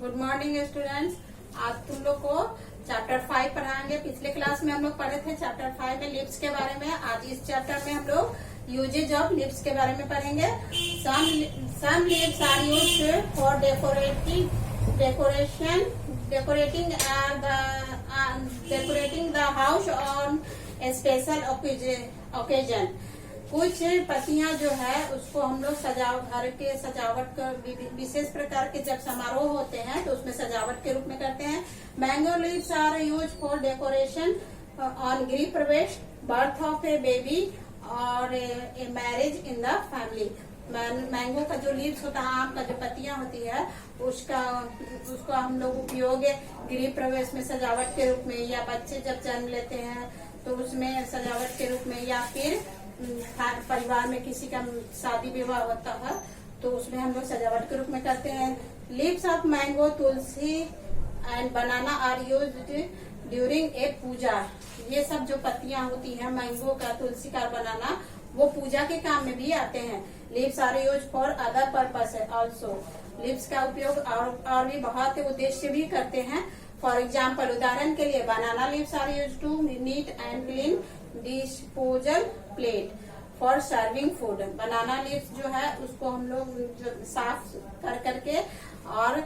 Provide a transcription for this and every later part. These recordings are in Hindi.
Good morning students. आज तुम लोग को चैप्टर 5 पढ़ाएंगे। पिछले क्लास में हम लोग पढ़े थे चैप्टर 5 में लिप्स के बारे में। आज इस चैप्टर में हम लोग यूजेज ऑफ लिप्स के बारे में पढ़ेंगे। Some leaves are used for decorating the house on a special occasion. कुछ पत्तियां जो है उसको हम लोग घर के सजावट का विशेष प्रकार के जब समारोह होते हैं तो उसमें सजावट के रूप में करते हैं। Mango leaves are use for decoration on Griha Pravesh, birth of a baby और a marriage in the family. Mango का जो लीव्स होता है, आम का जो पत्तियां होती है, उसका हम लोग उपयोग गृह प्रवेश में सजावट के रूप में, या बच्चे जब जन्म लेते हैं तो उसमें सजावट के रूप में, या फिर परिवार में किसी का शादी विवाह होता है तो उसमें हम लोग सजावट के रूप में करते हैं। Leaves of mango, tulsi and banana are used during a puja. ये सब जो पत्तियां होती हैं, मैंगो का, तुलसी का, बनाना, वो पूजा के काम में भी आते हैं। Leaves are used for other purpose also. Leaves का उपयोग और भी बहुत उद्देश्य भी करते हैं। फॉर एग्जाम्पल, उदाहरण के लिए, banana leaves are used to neat and clean disposal plate for serving food. Banana leaves जो है उसको हम लोग साफ कर करके और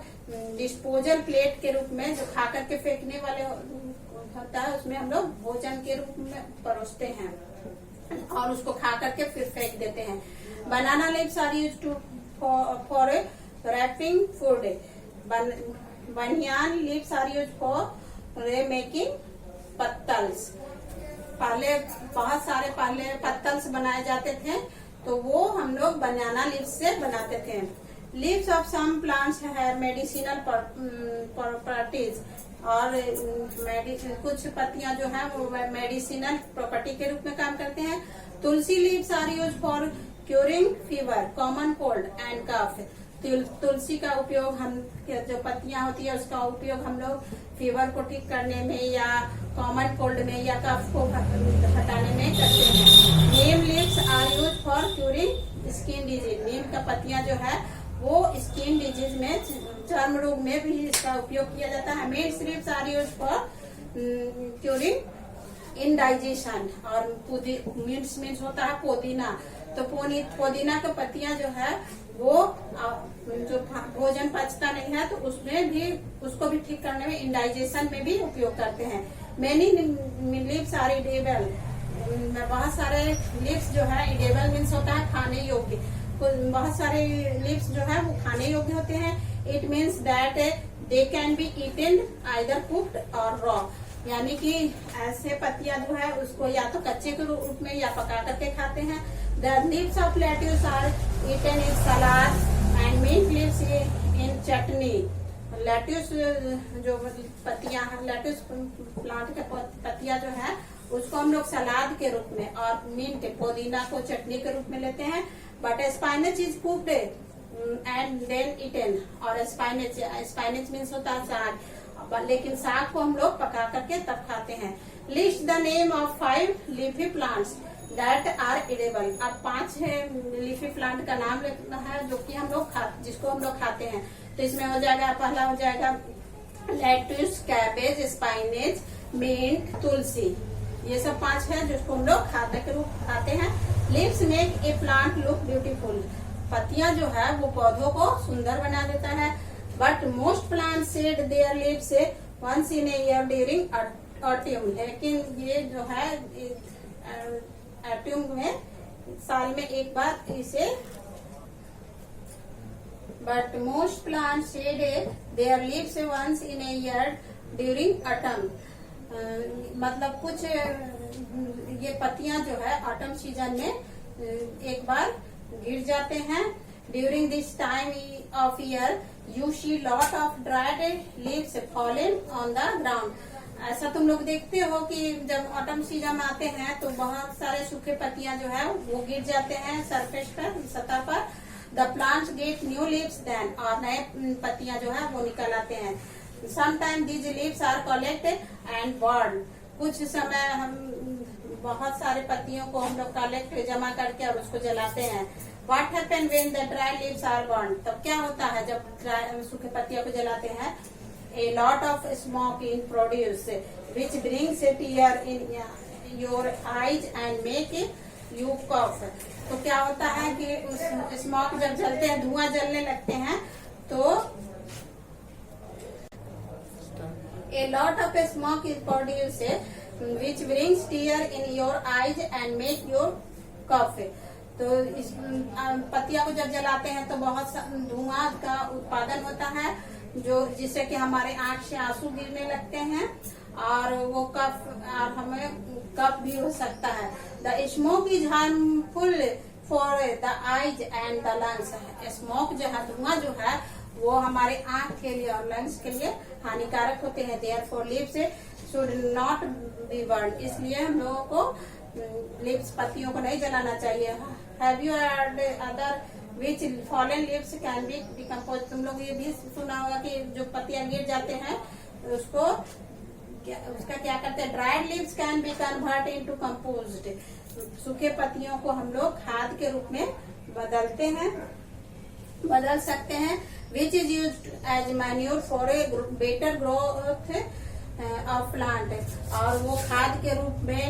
डिस्पोजल प्लेट के रूप में, जो खा करके फेंकने वाले होता है, उसमें हम लोग भोजन के रूप में परोसते हैं और उसको खा करके फिर फेंक देते हैं। Banana leaves are used to for wrapping food. Banyan leaves are used for making pattals. पहले बहुत सारे पत्तल्स बनाए जाते थे तो वो हम लोग बनाना लीव्स से बनाते थे। लीव्स ऑफ सम प्लांट्स है मेडिसिनल प्रॉपर्टीज, और कुछ पत्तियां जो है वो मेडिसिनल प्रॉपर्टी के रूप में काम करते हैं। Tulsi leaves are use for curing fever, common cold and cough. तुलसी का उपयोग, हम जो पत्तियां होती है उसका उपयोग हम लोग फीवर को ठीक करने में, या कॉमन कोल्ड में, या कफ को हटाने में करते हैं। Neem leaves are use for curing skin disease. नीम का पत्तियां जो है वो स्किन डिजीज में, चर्म रोग में भी इसका उपयोग किया जाता है। Mint leaves are use for curing indigestion. और मिंट होता है पुदीना, तो पुदीना का पत्तियां जो है वो जो भोजन पचता नहीं है तो उसमें भी, उसको भी ठीक करने में, इंडाइजेशन में भी उपयोग करते हैं। Many leaves are edible. बहुत सारे लीव्स जो है, इडेबल मीन्स होता है खाने योग्य। बहुत सारे लीव्स जो है वो खाने योग्य होते हैं। It means that they can be eaten either cooked और रॉ। यानी कि ऐसे पत्तियां जो है उसको या तो कच्चे के रूप में या पका करके खाते हैं। The leaves of lettuce are eaten in salad and mint leaves in chutney. Lettuce जो पत्तियां, लेट्यूस प्लांट के पत्तियां जो है उसको हम लोग सलाद के रूप में, और मिंट, पुदीना को चटनी के रूप में लेते हैं। But spinach is cooked and then eaten. और स्पाइनच मीन्स होता है साग, लेकिन साग को हम लोग पका करके तब खाते हैं। List the name of 5 leafy plants that are edible. अब 5 लीफी प्लांट का नाम लिखना है जो कि हम लोग जिसको हम लोग खाते हैं। तो इसमें हो जाएगा, पहला हो जाएगा लेट्यूस, कैबेज, स्पाइनेज, मिंट, तुलसी। ये सब 5 है जिसको हम लोग खाते हैं। Leaves make a plant look beautiful. पत्तियां जो है वो पौधों को सुंदर बना देता है। But most plant shed their leaves once in a year during autumn. लेकिन ये जो है ऑटम में साल में एक बार इसे, but most plant shed their leaves once in a year during autumn. मतलब कुछ ये पत्तियां जो है ऑटम सीजन में एक बार गिर जाते हैं। During this time of year you see lot of dried leaves fallen on the ground. ऐसा तुम लोग देखते हो कि जब ऑटम सीजन आते हैं तो बहुत सारे सूखे पत्तियां जो है वो गिर जाते हैं सरफेस पर, सतह पर। The plants get new leaves then, और नए पत्तियां जो है वो निकल आते हैं। Sometime these leaves are collected and burn. कुछ समय हम बहुत सारे पत्तियों को हम लोग कलेक्ट, जमा करके और उसको जलाते हैं। What happen when the dry leaves are burn, तब क्या होता है जब सूखे पत्तियों को जलाते हैं? A lot of smoke in produce which brings tear in your eyes and make you cough. तो क्या होता है कि उस स्मोक जब जलते हैं, धुआं जलने लगते हैं, तो a lot of smoke is produce which brings tear in your eyes and make your cough. तो इस पत्तियां को जब जलाते हैं तो बहुत धुआं का उत्पादन होता है, जो जिससे कि हमारे आंख से आंसू गिरने लगते हैं और वो कफ, और हमें कफ भी हो सकता है। The smoke is harmful for the eyes and the lungs. Smoke जो है, धुआं जो है, वो हमारे आंख के लिए और लंग्स के लिए हानिकारक होते हैं। Therefore leaves should not be burn, इसलिए हम लोगों को लीव्स, पत्तियों को नहीं जलाना चाहिए। Have you heard other which fallen leaves can be decompose, तुम लोग ये भी सुना होगा कि जो पत्तियां गिर जाते हैं उसका क्या करते हैं? Dried leaves can be convert into composed. सूखे पत्तियों को हम लोग खाद के रूप में बदल सकते हैं। Which is used as manure for a better growth of plant, और वो खाद के रूप में,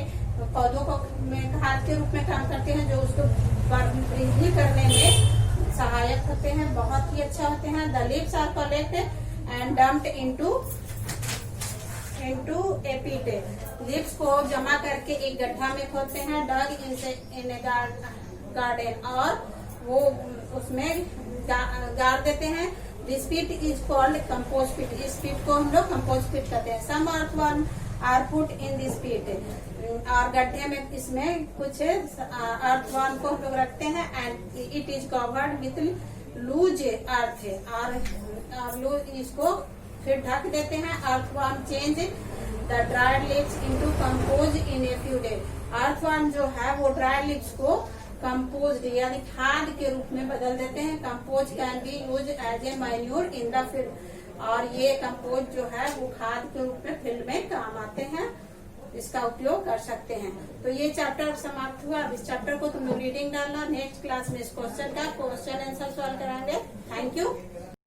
पौधों को में खाद के रूप में काम करते हैं, जो उसको वृद्धि करने में सहायक होते हैं, बहुत ही अच्छा होते हैं। The leaves are collected and dumped into a pit, leaves को जमा करके एक गड्ढा में खोदते हैं, डग इन ए गार्डन, और वो उसमें गाड़ देते हैं। This pit is called compost pit, इस पिट को हम लोग कंपोस्ट पिट कहते हैं। Some earthworm are put in this pit, और गड्ढे में इसमें कुछ अर्थवर्म को हम लोग रखते हैं, and it is covered with loose earth, और लूज, इसको फिर ढक देते हैं। Earthworm change the dried leaves into compost in a few day, earthworm जो है वो ड्राई लीव्स को कंपोज यानी खाद के रूप में बदल देते हैं। Compose can be use as a manure in the field, और ये कंपोज जो है वो खाद के रूप में फील्ड में काम आते हैं, इसका उपयोग कर सकते हैं। तो ये चैप्टर समाप्त हुआ। अब इस चैप्टर को तुम लोग रीडिंग डालना, नेक्स्ट क्लास में इस क्वेश्चन का क्वेश्चन आंसर सॉल्व कराएंगे। Thank you.